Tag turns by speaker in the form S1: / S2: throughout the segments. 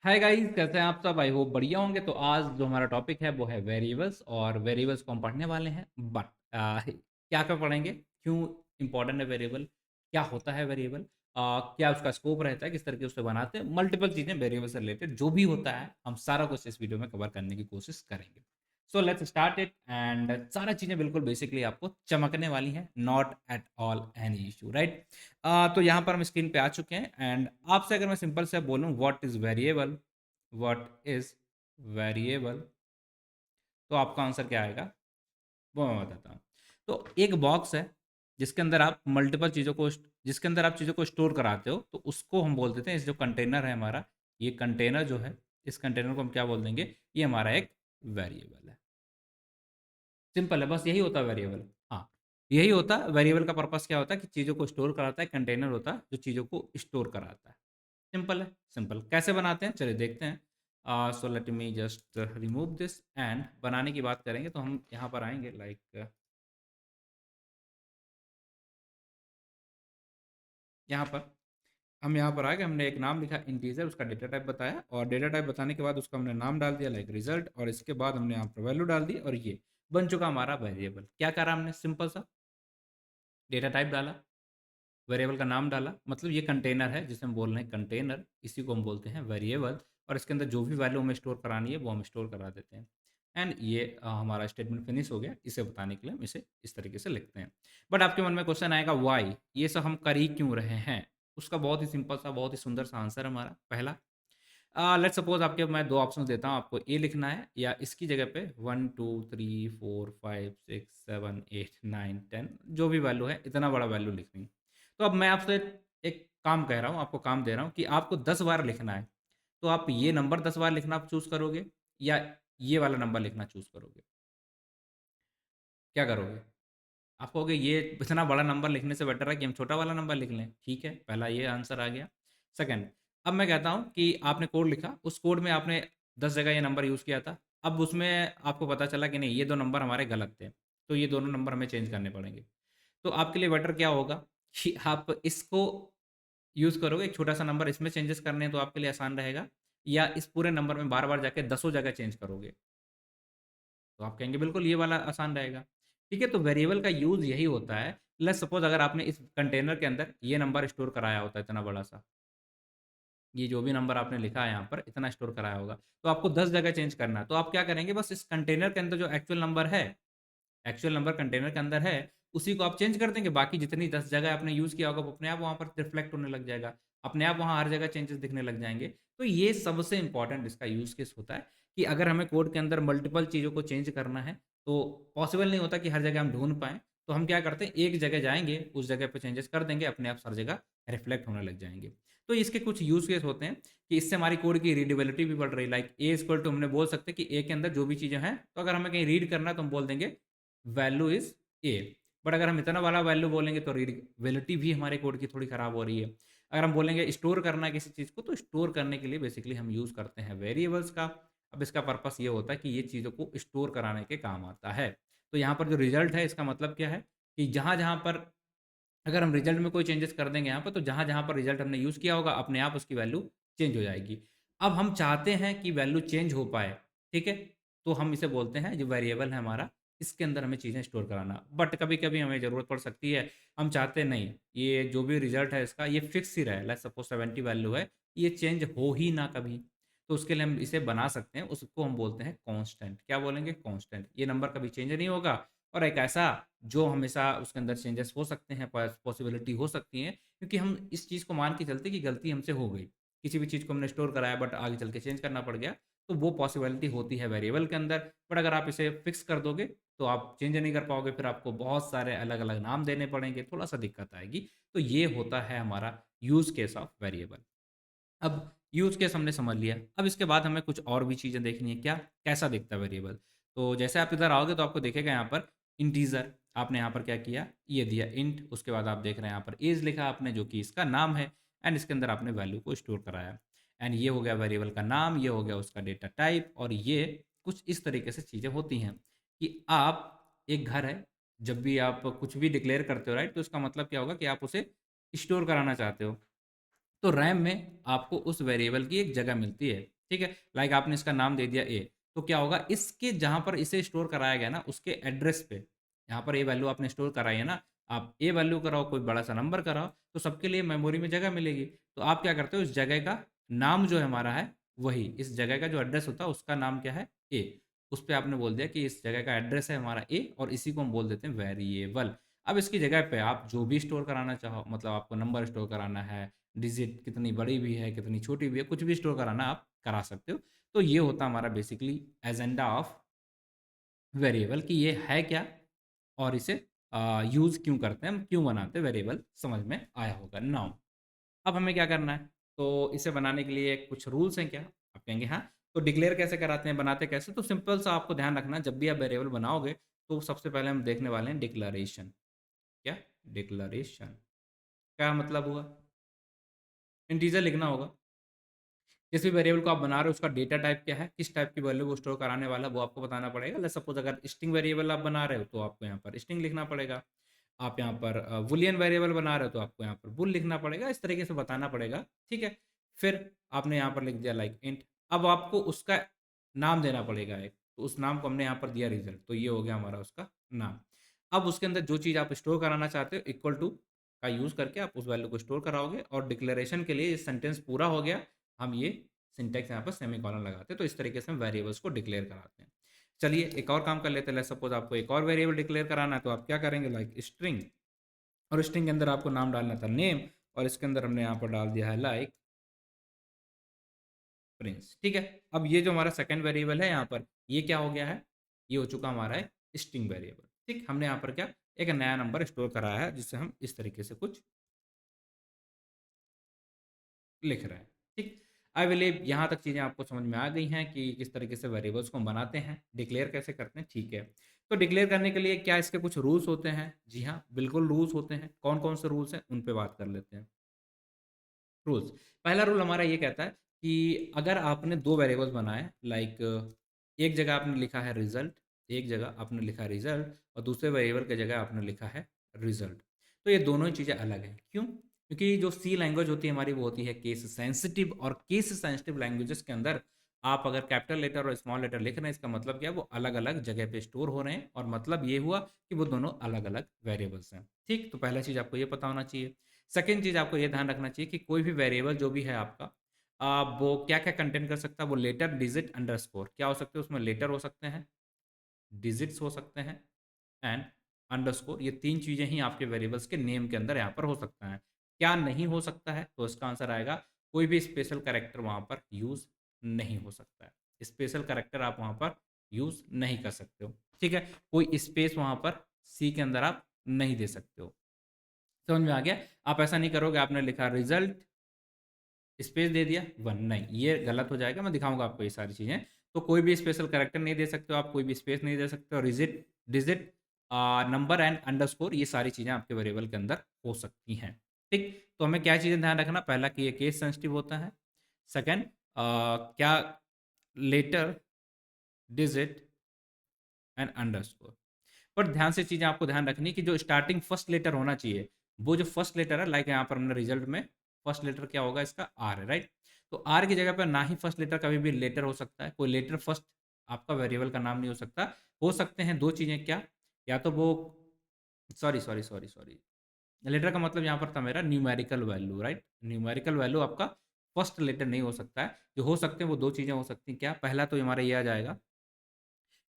S1: Hi guys, कैसे हैं आप सब? आई होप बढ़िया होंगे। तो आज जो हमारा टॉपिक है वो है वेरिएबल्स, और वेरिएबल्स को हम पढ़ने वाले हैं। बट क्या क्या पढ़ेंगे, क्यों इंपॉर्टेंट है वेरिएबल, क्या होता है वेरिएबल, क्या उसका स्कोप रहता है, किस तरीके से उसे बनाते हैं, मल्टीपल चीज़ें वेरिएबल से रिलेटेड जो भी होता है हम सारा कुछ इस वीडियो में कवर करने की कोशिश करेंगे। So let's start it. And सारा चीज़ें बिल्कुल बेसिकली आपको चमकने वाली हैं, not at all any issue, right. तो यहाँ पर हम स्क्रीन पे आ चुके हैं। एंड आपसे अगर मैं सिंपल से बोलूँ what is variable, what is variable, तो आपका आंसर क्या आएगा वो मैं बताता हूँ। तो एक बॉक्स है जिसके अंदर आप मल्टीपल चीज़ों को जिसके अंदर आप चीज़ों को स्टोर कराते हो, तो उसको हम बोल देते हैं, इस जो कंटेनर है हमारा, ये कंटेनर जो है, इस कंटेनर को हम क्या बोल देंगे, ये हमारा एक वेरिएबल है। सिंपल है, बस यही होता है वेरिएबल। हाँ, यही होता है वेरिएबल का पर्पस। क्या होता है कि चीज़ों को स्टोर कराता है, कंटेनर होता है जो चीज़ों को स्टोर कराता है। सिंपल है, सिंपल। कैसे बनाते हैं चलिए देखते हैं। So let me just remove this. And बनाने की बात करेंगे तो हम यहाँ पर आएंगे, लाइक यहाँ पर हम यहाँ पर आ गए, हमने एक नाम लिखा इंटीजर, उसका डेटा टाइप बताया, और डेटा टाइप बताने के बाद उसका हमने नाम डाल दिया लाइक रिजल्ट, और इसके बाद हमने यहाँ पर वैल्यू डाल दी, और ये बन चुका हमारा वेरिएबल। क्या करा हमने, सिंपल सा डेटा टाइप डाला, वेरिएबल का नाम डाला, मतलब ये कंटेनर है जिसे हम बोल रहे हैं कंटेनर, इसी को हम बोलते हैं वेरिएबल। और इसके अंदर जो भी वैल्यू हमें स्टोर करानी है वो हम स्टोर करा देते हैं। एंड ये हमारा स्टेटमेंट फिनिश हो गया। इसे बताने के लिए हम इसे इस तरीके से लिखते हैं। बट आपके मन में क्वेश्चन आएगा, वाई, ये सब हम कर ही क्यों रहे हैं? उसका बहुत ही सिंपल सा, बहुत ही सुंदर सा आंसर है हमारा। पहला, लेट्स सपोज आपके मैं दो ऑप्शन देता हूँ, आपको ए लिखना है या इसकी जगह पे 1 2 3 4 5 6 7 8 9 10, जो भी वैल्यू है, इतना बड़ा वैल्यू लिखनी है। तो अब मैं आपसे एक काम कह रहा हूँ, आपको काम दे रहा हूँ कि आपको 10 बार लिखना है। तो आप ये नंबर 10 बार लिखना आप चूज करोगे, या ये वाला नंबर लिखना चूज करोगे? क्या करोगे? आप कहोगे ये इतना बड़ा नंबर लिखने से बेटर है कि हम छोटा वाला नंबर लिख लें। ठीक है, पहला ये आंसर आ गया। सेकंड, अब मैं कहता हूँ कि आपने कोड लिखा, उस कोड में आपने 10 जगह ये नंबर यूज़ किया था। अब उसमें आपको पता चला कि नहीं, ये दो नंबर हमारे गलत थे, तो ये दोनों नंबर हमें चेंज करने पड़ेंगे। तो आपके लिए बेटर क्या होगा कि आप इसको यूज़ करोगे, एक छोटा सा नंबर इसमें चेंजेस करने हैं तो आपके लिए आसान रहेगा, या इस पूरे नंबर में बार बार जाके दसों जगह चेंज करोगे? तो आप कहेंगे बिल्कुल ये वाला आसान रहेगा। ठीक है, तो वेरिएबल का यूज़ यही होता है। लेट्स सपोज़ अगर आपने इस कंटेनर के अंदर ये नंबर स्टोर कराया होता है इतना बड़ा-सा, ये जो भी नंबर आपने लिखा है यहाँ पर इतना स्टोर कराया होगा, तो आपको 10 जगह चेंज करना है। तो आप क्या करेंगे, बस इस कंटेनर के अंदर जो एक्चुअल नंबर कंटेनर के अंदर है, उसी को आप चेंज कर देंगे। बाकी जितनी 10 जगह आपने यूज़ किया होगा, वो अपने आप वहाँ पर रिफ्लेक्ट होने लग जाएगा। अपने आप वहाँ हर जगह चेंजेस दिखने लग जाएँगे। तो ये सबसे इम्पोर्टेंट इसका यूज़ केस होता है कि अगर हमें कोड के अंदर मल्टीपल चीज़ों को चेंज करना है, तो पॉसिबल नहीं होता कि हर जगह हम ढूँढ पाएँ। तो हम क्या करते हैं, एक जगह जाएँगे, उस जगह पे चेंजेस कर देंगे, अपने आप हर जगह रिफ्लेक्ट होने लग जाएँगे। तो इसके कुछ यूज़ केस होते हैं कि इससे हमारी कोड की रीडेबिलिटी भी बढ़ रही है। लाइक ए इक्वल टू हमने बोल सकते हैं कि ए के अंदर जो भी चीज़ें हैं, तो अगर हमें कहीं रीड करना है तो हम बोल देंगे वैल्यू इज़ ए। बट अगर हम इतना वाला वैल्यू बोलेंगे तो रीडेबिलिटी भी हमारे कोड की थोड़ी खराब हो रही है। अगर हम बोलेंगे स्टोर करना है किसी चीज़ को, तो स्टोर करने के लिए बेसिकली हम यूज़ करते हैं वेरिएबल्स का। अब इसका पर्पस ये होता है कि ये चीज़ों को स्टोर कराने के काम आता है। तो यहाँ पर जो रिज़ल्ट है, इसका मतलब क्या है कि जहाँ-जहाँ पर अगर हम रिज़ल्ट में कोई चेंजेस कर देंगे यहाँ पर, तो जहाँ-जहाँ पर रिज़ल्ट हमने यूज़ किया होगा, अपने आप उसकी वैल्यू चेंज हो जाएगी। अब हम चाहते हैं कि वैल्यू चेंज हो पाए, ठीक है? तो हम इसे बोलते हैं, जो वेरिएबल है हमारा, इसके अंदर हमें चीज़ें स्टोर कराना। बट कभी-कभी हमें ज़रूरत पड़ सकती है, हम चाहते हैं नहीं, ये जो भी रिज़ल्ट है इसका, ये फिक्स ही रहे। लेट्स सपोज़ 70 वैल्यू है, ये चेंज हो ही ना कभी। तो उसके लिए हम इसे बना सकते हैं, उसको हम बोलते हैं कांस्टेंट। क्या बोलेंगे? कांस्टेंट। ये नंबर कभी चेंज नहीं होगा, और एक ऐसा जो हमेशा उसके अंदर चेंजेस हो सकते हैं, पॉसिबिलिटी हो सकती है, क्योंकि हम इस चीज़ को मान के चलते कि गलती हमसे हो गई। किसी भी चीज़ को हमने स्टोर कराया बट आगे चल के चेंज करना पड़ गया, तो वो पॉसिबिलिटी होती है वेरिएबल के अंदर। बट अगर आप इसे फिक्स कर दोगे, तो आप चेंज नहीं कर पाओगे, फिर आपको बहुत सारे अलग-अलग नाम देने पड़ेंगे, थोड़ा-सा दिक्कत आएगी। तो ये होता है हमारा यूज़ केस ऑफ वेरिएबल। अब यूज़ केस हमने समझ लिया। अब इसके बाद हमें कुछ और भी चीज़ें देखनी है। क्या? कैसा दिखता है वेरिएबल? तो जैसे आप इधर आओगे तो आपको दिखेगा यहाँ पर इंटीजर। आपने यहाँ पर क्या किया? ये दिया इंट, उसके बाद आप देख रहे हैं यहाँ पर ऐज लिखा आपने, जो कि इसका नाम है। एंड इसके अंदर आपने वैल्यू को स्टोर कराया। एंड ये हो गया वेरिएबल का नाम, ये हो गया उसका डेटा टाइप, और ये कुछ इस तरीके से चीज़ें होती हैं कि आप, एक घर है, जब भी आप कुछ भी डिक्लेयर करते हो, राइट? तो इसका मतलब क्या होगा कि आप उसे स्टोर कराना चाहते हो। तो रैम में आपको उस वेरिएबल की एक जगह मिलती है। ठीक है, लाइक आपने इसका नाम दे दिया ए, तो क्या होगा, इसके जहाँ पर इसे स्टोर कराया गया ना, उसके एड्रेस पे, यहाँ पर ए वैल्यू आपने स्टोर कराई है ना, आप ए वैल्यू कराओ, कोई बड़ा सा नंबर कराओ, तो सबके लिए मेमोरी में जगह मिलेगी। तो आप क्या करते हो, इस जगह का नाम जो है हमारा है, वही इस जगह का जो एड्रेस होता है उसका नाम क्या है, ए। उस पे आपने बोल दिया कि इस जगह का एड्रेस है हमारा ए, और इसी को हम बोल देते हैं वेरिएबल। अब इसकी जगह पे आप जो भी स्टोर कराना चाहो, मतलब आपको नंबर स्टोर कराना है, डिजिट कितनी बड़ी भी है, कितनी छोटी भी है, कुछ भी स्टोर कराना आप करा सकते हो। तो ये होता है हमारा बेसिकली एजेंडा ऑफ वेरिएबल, कि ये है क्या और इसे यूज़ क्यों करते हैं, हम क्यों बनाते हैं वेरिएबल, समझ में आया होगा। नाउ अब हमें क्या करना है, तो इसे बनाने के लिए कुछ रूल्स हैं क्या, आप कहेंगे हाँ। तो डिक्लेयर कैसे कराते हैं, बनाते कैसे, तो सिंपल सा आपको ध्यान रखना, जब भी आप वेरिएबल बनाओगे तो सबसे पहले हम देखने वाले हैं डिक्लेरेशन। क्या, डिक्लेरेशन क्या मतलब हुआ, इंटीजर लिखना होगा। जिस भी वेरिएबल को आप बना रहे हो उसका डेटा टाइप क्या है, किस टाइप की वैल्यू को स्टोर कराने वाला है, वो आपको बताना पड़ेगा। लेट्स सपोज अगर स्ट्रिंग वेरिएबल आप बना रहे हो तो आपको यहाँ पर स्ट्रिंग लिखना पड़ेगा। आप यहाँ पर बूलियन वेरिएबल बना रहे हो तो आपको यहाँ पर बुल लिखना पड़ेगा, इस तरीके से बताना पड़ेगा। ठीक है, फिर आपने यहाँ पर लिख दिया लाइक इंट। अब आपको उसका नाम देना पड़ेगा एक, तो उस नाम को हमने यहाँ पर दिया रिजल्ट, तो ये हो गया हमारा उसका नाम। अब उसके अंदर जो चीज़ आप स्टोर कराना चाहते हो, इक्वल टू का यूज़ करके आप उस वैल्यू को स्टोर कराओगे। और डिक्लेरेशन के लिए ये सेंटेंस पूरा हो गया, हम ये सिंटैक्स यहाँ पर सेमीकोलन लगाते हैं। तो इस तरीके से हम वेरिएबल्स को डिक्लेयर कराते हैं। चलिए एक और काम कर लेते हैं। लेट्स सपोज आपको एक और वेरिएबल डिक्लेयर कराना है, तो आप क्या करेंगे, लाइक स्ट्रिंग, और स्ट्रिंग के अंदर आपको नाम डालना था नेम, और इसके अंदर हमने यहाँ पर डाल दिया है लाइक प्रिंस। ठीक है, अब ये जो हमारा सेकंड वेरिएबल है यहाँ पर, ये क्या हो गया है, ये हो चुका हमारा है स्ट्रिंग वेरिएबल। ठीक, हमने यहाँ पर क्या, एक नया नंबर स्टोर कराया है, जिससे हम इस तरीके से कुछ लिख रहे हैं। ठीक, आई बिलीव यहाँ तक चीज़ें आपको समझ में आ गई हैं कि किस तरीके से वेरिएबल्स को हम बनाते हैं, डिक्लेयर कैसे करते हैं। ठीक है, तो डिक्लेयर करने के लिए क्या इसके कुछ रूल्स होते हैं, जी हाँ बिल्कुल रूल्स होते हैं। कौन कौन से रूल्स हैं उन पे बात कर लेते हैं। रूल्स, पहला रूल हमारा ये कहता है कि अगर आपने दो वेरिएबल्स बनाए, लाइक एक जगह आपने लिखा है रिजल्ट, एक जगह आपने लिखा है रिजल्ट, और दूसरे वेरिएबल की जगह आपने लिखा है रिजल्ट, तो ये दोनों ही चीज़ें अलग हैं। क्यों, क्योंकि जो सी लैंग्वेज होती है हमारी, वो होती है केस सेंसिटिव, और केस सेंसिटिव लैंग्वेजेस के अंदर आप अगर कैपिटल लेटर और स्मॉल लेटर लिख रहे हैं, इसका मतलब क्या है, वो अलग अलग जगह पे स्टोर हो रहे हैं, और मतलब ये हुआ कि वो दोनों अलग अलग वेरिएबल्स हैं। ठीक, तो पहला चीज़ आपको ये पता होना चाहिए। सेकेंड चीज़ आपको ये ध्यान रखना चाहिए कि कोई भी वेरिएबल जो भी है आपका, वो क्या क्या कंटेंट कर सकता है, वो लेटर, डिजिट, अंडरस्कोर क्या हो सकते हैं, उसमें लेटर हो सकते हैं, डिजिट्स हो सकते हैं, एंड अंडरस्कोर। ये तीन चीज़ें ही आपके वेरिएबल्स के नेम के अंदर यहाँ पर हो सकता है। क्या नहीं हो सकता है, तो इसका आंसर आएगा कोई भी स्पेशल कैरेक्टर वहाँ पर यूज़ नहीं हो सकता है। स्पेशल कैरेक्टर आप वहाँ पर यूज़ नहीं कर सकते हो। ठीक है, कोई स्पेस वहाँ पर सी के अंदर आप नहीं दे सकते हो। समझ में आ गया, आप ऐसा नहीं करोगे, आपने लिखा रिजल्ट स्पेस दे दिया वन, नहीं ये गलत हो जाएगा। मैं दिखाऊंगा आपको ये सारी चीज़ें। तो कोई भी स्पेशल कैरेक्टर नहीं दे सकते हो आप, कोई भी स्पेस नहीं दे सकते हो, rigid, digit, number and underscore, ये सारी चीज़ें आपके वेरिएबल के अंदर हो सकती हैं। ठीक, तो हमें क्या चीज़ें ध्यान रखना, पहला कि ये केस सेंसिटिव होता है, सेकंड क्या, लेटर, डिजिट एंड अंडरस्कोर। पर ध्यान से चीज़ें आपको ध्यान रखनी कि जो स्टार्टिंग फर्स्ट लेटर होना चाहिए, वो जो फर्स्ट लेटर है, लाइक यहाँ पर हमने रिजल्ट में फर्स्ट लेटर क्या होगा इसका, आर है, राइट। तो आर की जगह पर ना ही फर्स्ट लेटर, कभी भी लेटर हो सकता है, कोई लेटर फर्स्ट आपका वेरिएबल का नाम नहीं हो सकता। हो सकते हैं दो चीज़ें, क्या, या तो वो, sorry sorry sorry sorry, letter का मतलब यहाँ पर था मेरा numerical value, right. Numerical value आपका फर्स्ट लेटर नहीं हो सकता है। जो हो सकते हैं वो दो चीज़ें हो सकती हैं, क्या, पहला तो हमारा ये आ जाएगा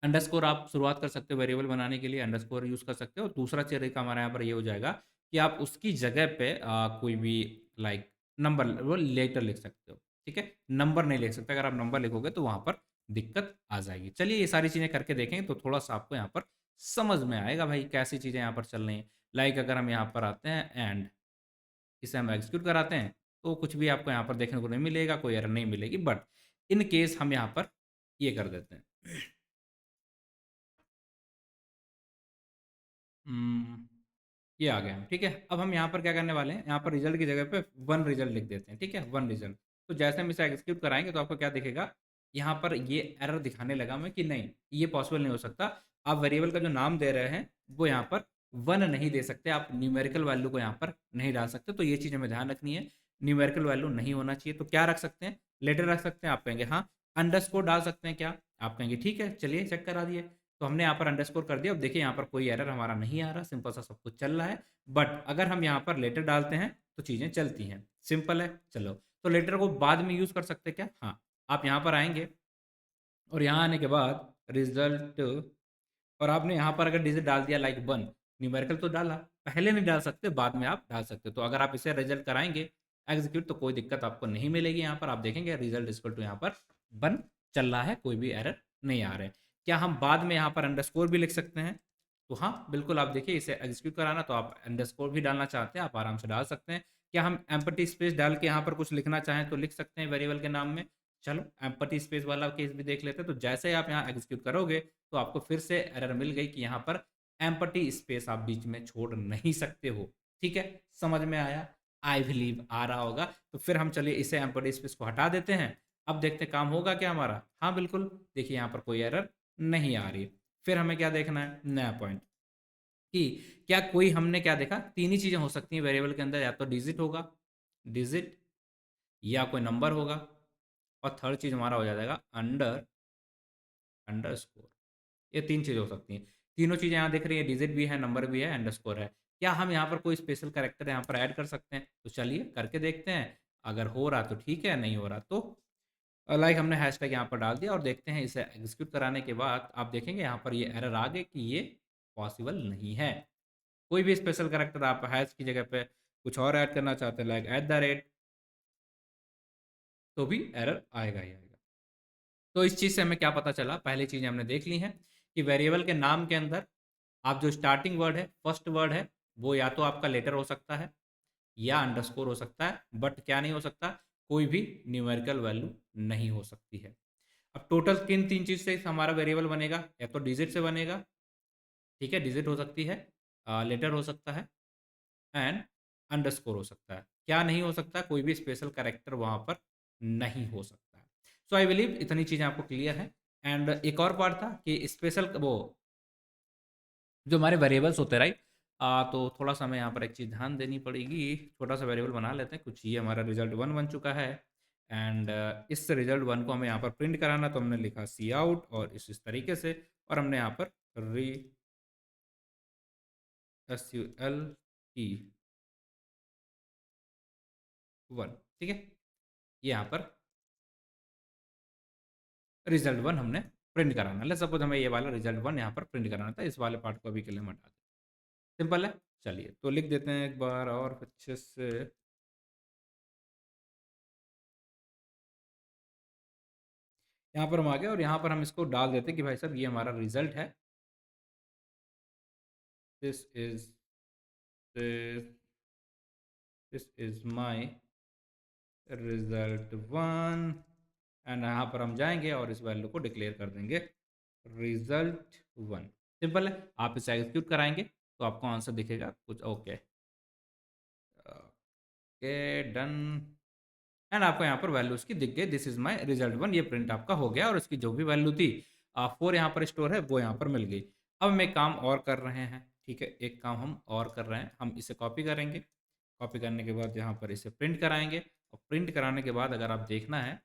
S1: अंडरस्कोर, आप शुरुआत कर सकते हो वेरिएबल बनाने के लिए, अंडरस्कोर यूज़ कर सकते हो। और दूसरा तरीका हमारे यहाँ पर ये हो जाएगा कि आप उसकी जगह पे कोई भी लाइक नंबर, वो लेटर लिख सकते हो। ठीक है, नंबर नहीं लिख सकते, अगर आप नंबर लिखोगे तो वहाँ पर दिक्कत आ जाएगी। चलिए ये सारी चीज़ें करके देखेंगे तो थोड़ा सा आपको यहाँ पर समझ में आएगा भाई कैसी चीज़ें यहाँ पर चल रही हैं। लाइक अगर हम यहाँ पर आते हैं एंड इसे हम एग्जीक्यूट कराते हैं, तो कुछ भी आपको यहाँ पर देखने को नहीं मिलेगा, कोई एरर नहीं मिलेगी। बट इन केस हम यहाँ पर ये कर देते हैं, हम्म, ये आ गया हम। ठीक है, अब हम यहाँ पर क्या करने वाले हैं, यहाँ पर रिजल्ट की जगह पे वन रिजल्ट लिख देते हैं। ठीक है, वन रिजल्ट। तो जैसे हम इसे एग्जीक्यूट कराएंगे तो आपको क्या दिखेगा, यहाँ पर ये एरर दिखाने लगा मैं कि नहीं, ये पॉसिबल नहीं हो सकता। आप वेरिएबल का जो नाम दे रहे हैं वो यहाँ पर वन नहीं दे सकते, आप न्यूमेरिकल वैल्यू को यहाँ पर नहीं डाल सकते। तो ये चीज़ हमें ध्यान रखनी है, न्यूमेरिकल वैल्यू नहीं होना चाहिए। तो क्या रख सकते हैं, लेटर रख सकते हैं, आप कहेंगे हाँ। अंडरस्कोर डाल सकते हैं क्या, आप कहेंगे ठीक है, चलिए चेक करा दिए। तो हमने यहाँ पर अंडरस्कोर कर दिया। अब देखिए यहाँ पर कोई एरर हमारा नहीं आ रहा, सिंपल सा सब कुछ चल रहा है। बट अगर हम यहाँ पर लेटर डालते हैं तो चीज़ें चलती हैं, सिंपल है। चलो, तो लेटर को बाद में यूज़ कर सकते हैं क्या, हाँ। आप यहाँ पर आएंगे और यहाँ आने के बाद रिजल्ट, और आपने यहाँ पर अगर डिजिट डाल दिया लाइक 1, न्यूमेरिकल तो डाला, पहले नहीं डाल सकते, बाद में आप डाल सकते हो। तो अगर आप इसे रिजल्ट कराएंगे एग्जीक्यूट, तो कोई दिक्कत आपको नहीं मिलेगी। यहाँ पर आप देखेंगे रिजल्ट इक्वल टू यहाँ पर 1 चल रहा है, कोई भी एरर नहीं आ रहे हैं। क्या हम बाद में यहाँ पर अंडरस्कोर भी लिख सकते हैं, तो हाँ बिल्कुल। आप देखिए इसे एग्जीक्यूट कराना, तो आप अंडरस्कोर भी डालना चाहते हैं, आप आराम से डाल सकते हैं। क्या हम एम्पटी स्पेस डाल के यहाँ पर कुछ लिखना चाहें तो लिख सकते हैं वेरिएबल के नाम में। चलो एम्पटी स्पेस वाला केस भी देख लेते हैं। तो जैसे ही आप यहाँ एग्जीक्यूट करोगे तो आपको फिर से एरर मिल गई कि यहाँ पर एम्पटी स्पेस आप बीच में छोड़ नहीं सकते हो। ठीक है, समझ में आया, आई बिलीव आ रहा होगा। तो फिर हम चलिए इसे एम्पटी स्पेस को हटा देते हैं। अब देखते हैं काम होगा क्या हमारा, हाँ बिल्कुल। देखिए यहाँ पर कोई एरर नहीं आ रही। फिर हमें क्या देखना है, नया पॉइंट, कि क्या कोई, हमने क्या देखा, तीन ही चीजें हो सकती हैं वेरिएबल के अंदर, या तो डिजिट होगा, डिजिट, या कोई नंबर होगा, और थर्ड चीज हमारा हो जाएगा अंडरस्कोर। ये तीन चीज़ें हो सकती हैं। तीनों चीज़ें यहाँ दिख रही है, डिजिट भी है, नंबर भी है, अंडरस्कोर है। क्या हम यहाँ पर कोई स्पेशल कैरेक्टर यहाँ पर ऐड कर सकते हैं, तो चलिए करके देखते हैं। अगर हो रहा तो ठीक है, नहीं हो रहा तो लाइक हमने हैशटैग यहाँ पर डाल दिया, और देखते हैं इसे एग्जीक्यूट कराने के बाद आप देखेंगे यहाँ पर ये एरर आ गए कि ये पॉसिबल नहीं है। कोई भी स्पेशल कैरेक्टर आप हैश की जगह पे कुछ और ऐड करना चाहते हैं लाइक @ तो भी एरर आएगा ही आएगा। तो इस चीज़ से हमें क्या पता चला, पहली चीज़ हमने देख ली है कि वेरिएबल के नाम के अंदर आप जो स्टार्टिंग वर्ड है, फर्स्ट वर्ड है, वो या तो आपका लेटर हो सकता है या अंडरस्कोर हो सकता है, बट क्या नहीं हो सकता, कोई भी न्यूमेरिकल वैल्यू नहीं हो सकती है। अब टोटल किन तीन चीज़ से हमारा वेरिएबल बनेगा, या तो डिजिट से बनेगा, ठीक है, डिजिट हो सकती है, लेटर हो सकता है, एंड अंडरस्कोर हो सकता है। क्या नहीं हो सकता, कोई भी स्पेशल कैरेक्टर वहाँ पर नहीं हो सकता है। सो आई बिलीव इतनी चीज़ें आपको क्लियर है। एंड एक और पार्ट था कि स्पेशल वो जो हमारे वेरिएबल्स होते हैं, राइट। तो थोड़ा सा हमें यहाँ पर एक चीज़ ध्यान देनी पड़ेगी। छोटा सा वेरिएबल बना लेते हैं कुछ। ये हमारा रिजल्ट 1 बन चुका है, एंड इस रिजल्ट 1 को हमें यहाँ पर प्रिंट कराना, तो हमने लिखा सी आउट और इस तरीके से, और हमने यहाँ पर री SULT 1, ठीक है। ये यहाँ पर रिजल्ट 1 हमने प्रिंट कराना। लेट्स सपोज हमें ये वाला रिजल्ट 1 यहाँ पर प्रिंट कराना था, इस वाले पार्ट को अभी के लिए हम हटा दें। सिंपल है। चलिए तो लिख देते हैं एक बार और अच्छे से। यहाँ पर हम आ गए और यहाँ पर हम इसको डाल देते हैं कि भाई साहब ये हमारा रिजल्ट है। This is this is my result 1, and यहाँ पर हम जाएंगे और इस वैल्यू को डिक्लेयर कर देंगे रिजल्ट 1। सिंपल है। आप इसे एग्जीक्यूट कराएंगे तो आपको आंसर दिखेगा कुछ। Okay okay done. एंड आपको यहाँ पर वैल्यू उसकी दिख गई, दिस इज माय रिजल्ट 1, ये प्रिंट आपका हो गया, और इसकी जो भी वैल्यू थी 4 यहाँ पर स्टोर है, वो यहाँ पर मिल गई। अब हम एक काम और कर रहे हैं, ठीक है, एक काम हम और कर रहे हैं, हम इसे कॉपी करेंगे। कॉपी करने के बाद यहाँ पर इसे प्रिंट कराएंगे, और प्रिंट कराने के बाद अगर आप देखना है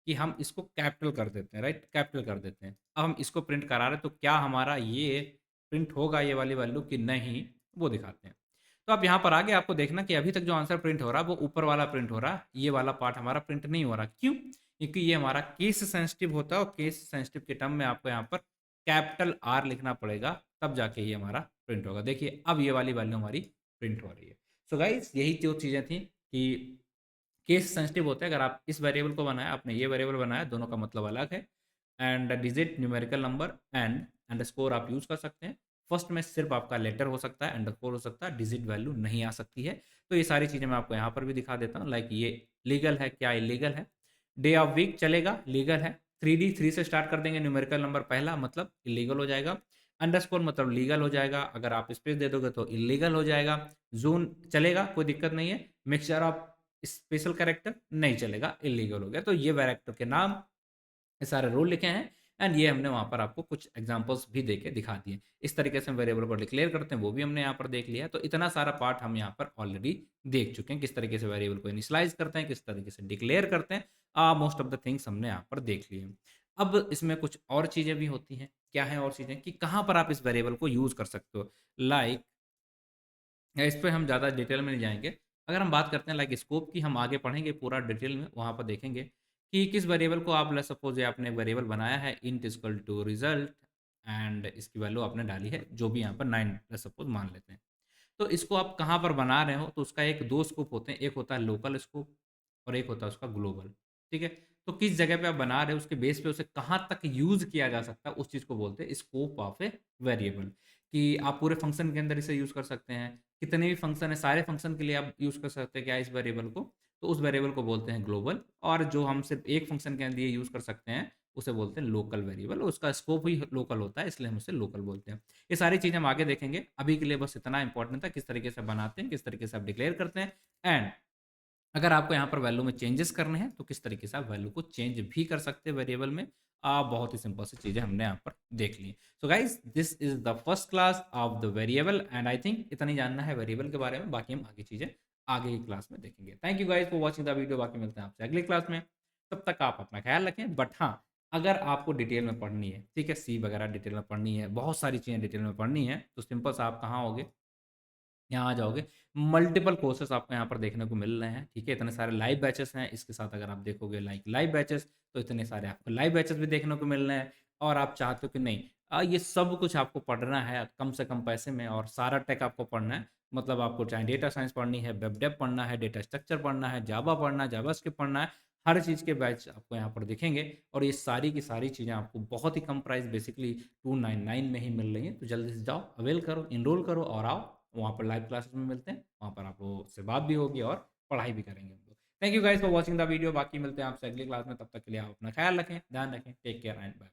S1: कि हम इसको कैपिटल कर देते हैं, राइट, कैपिटल कर देते हैं। अब हम इसको प्रिंट करा रहे हैं, तो क्या हमारा ये प्रिंट होगा ये वाली वैल्यू कि नहीं, वो दिखाते हैं। तो आप यहाँ पर आगे आपको देखना कि अभी तक जो आंसर प्रिंट हो रहा है वो ऊपर वाला प्रिंट हो रहा है, ये वाला पार्ट हमारा प्रिंट नहीं हो रहा। क्यों? क्योंकि ये हमारा केस सेंसिटिव होता है, और केस सेंसिटिव के टर्म में आपको यहाँ पर कैपिटल R लिखना पड़ेगा, तब जाके ये हमारा प्रिंट होगा। देखिए अब ये वाली वैल्यू हमारी प्रिंट हो रही है। सो गाइस यही जो चीज़ें थी कि केस सेंसिटिव होता है। अगर आप इस वेरिएबल को बनाया, आपने ये वेरिएबल बनाया, दोनों का मतलब अलग है। And digit, numerical number and underscore आप यूज़ कर सकते हैं। फर्स्ट में सिर्फ आपका लेटर हो सकता है, अंडरस्कोर हो सकता है, डिजिट वैल्यू नहीं आ सकती है। तो ये सारी चीज़ें मैं आपको यहाँ पर भी दिखा देता हूँ, लाइक ये लीगल है, क्या इलीगल है। डे ऑफ वीक चलेगा, लीगल है। 3 से स्टार्ट कर देंगे, न्यूमेरिकल नंबर पहला, मतलब इलीगल हो जाएगा। अंडरस्कोर मतलब लीगल हो जाएगा, अगर आप स्पेस दे दोगे तो इलीगल हो जाएगा। जून चलेगा, कोई दिक्कत नहीं है। मिक्सचर ऑफ स्पेशल कैरेक्टर नहीं चलेगा, इलीगल हो गया। तो ये कैरेक्टर के नाम, ये सारे रूल लिखे हैं। एंड ये हमने वहाँ पर आपको कुछ एग्जांपल्स भी देके दिखा दिए। इस तरीके से हम वेरिएबल को डिक्लेयर करते हैं, वो भी हमने यहाँ पर देख लिया। तो इतना सारा पार्ट हम यहाँ पर ऑलरेडी देख चुके हैं, किस तरीके से वेरिएबल को इनिशियलाइज़ करते हैं, किस तरीके से डिक्लेयर करते हैं। मोस्ट ऑफ द थिंग्स हमने यहाँ पर देख लिए। अब इसमें कुछ और चीज़ें भी होती हैं। क्या हैं और चीज़ें कि कहाँ पर आप इस वेरिएबल को यूज़ कर सकते हो? लाइक इस पे हम ज़्यादा डिटेल में नहीं जाएँगे। अगर हम बात करते हैं लाइक स्कोप की, हम आगे पढ़ेंगे पूरा डिटेल में, वहाँ पर देखेंगे कि किस वेरिएबल को आप लेट्स सपोज़ ये आपने वेरिएबल बनाया है int is equal to result and इसकी वैल्यू आपने डाली है, जो भी यहाँ पर 9 लेट्स सपोज़ मान लेते हैं। तो इसको आप कहाँ पर बना रहे हो, तो उसका एक 2 स्कोप होते हैं, एक होता है लोकल स्कोप और एक होता है उसका ग्लोबल, ठीक है? तो किस जगह पे आप बना रहे हो, उसके बेस पे उसे कहाँ तक यूज़ किया जा सकता है, उस चीज़ को बोलते हैं स्कोप ऑफ ए वेरिएबल। कि आप पूरे फंक्शन के अंदर इसे यूज़ कर सकते हैं, कितने भी फंक्शन है, सारे फंक्शन के लिए आप यूज़ कर सकते हैं क्या इस वेरिएबल को, तो उस वेरिएबल को बोलते हैं ग्लोबल। और जो हम सिर्फ़ एक फंक्शन के लिए यूज़ कर सकते हैं, उसे बोलते हैं लोकल वेरिएबल। उसका स्कोप ही लोकल होता है, इसलिए हम उसे लोकल बोलते हैं। ये सारी चीज़ें हम आगे देखेंगे। अभी के लिए बस इतना इम्पोर्टेंट था, किस तरीके से बनाते हैं, किस तरीके से आप डिक्लेयर करते हैं एंड अगर आपको यहाँ पर वैल्यू में चेंजेस करने हैं, तो किस तरीके से आप वैल्यू को चेंज भी कर सकते हैं वेरिएबल में। बहुत ही सिंपल सी चीज़ें हमने यहाँ पर देख ली। So guys this is the first class of the variable and I think इतना ही जानना है वेरिएबल के बारे में, बाकी हम आगे चीज़ें आगे की क्लास में देखेंगे। Thank you guys for watching the video, बाकी मिलते हैं आपसे अगली क्लास में। तब तक आप अपना ख़्याल रखें। बट हाँ, अगर आपको डिटेल में पढ़नी है, ठीक है, सी वगैरह डिटेल में पढ़नी है, बहुत सारी चीज़ें डिटेल में पढ़नी है, तो सिंपल सा आप कहाँ आओगे, यहाँ आ जाओगे। मल्टीपल कोर्सेज़ आपको यहाँ पर देखने को मिल रहे हैं, ठीक है? इतने सारे लाइव बैचेस हैं, इसके साथ अगर आप देखोगे लाइक लाइव बैचेस, तो इतने सारे आपको लाइव बैचेस भी देखने को मिल रहे हैं। और आप चाहते हो कि नहीं ये सब कुछ आपको पढ़ना है कम से कम पैसे में और सारा टेक आपको पढ़ना है। मतलब आपको चाहे डेटा साइंस पढ़नी है, वेब डेव पढ़ना है, डेटा स्ट्रक्चर पढ़ना है, जावा पढ़ना है, जावास्क्रिप्ट पढ़ना है, हर चीज़ के बैच आपको यहाँ पर दिखेंगे। और ये सारी की सारी चीज़ें आपको बहुत ही कम प्राइस बेसिकली 299 में ही मिल रही हैं। तो जल्दी से जाओ, अवेल करो, एनरोल करो और आओ। वहाँ पर लाइव क्लासेस में मिलते हैं, वहाँ पर आप लोगों से बात भी होगी और पढ़ाई भी करेंगे हम लोग। Thank you guys for watching the video, बाकी मिलते हैं आपसे अगली क्लास में। तब तक के लिए आप अपना ख्याल रखें, ध्यान रखें, टेक केयर एंड बाय।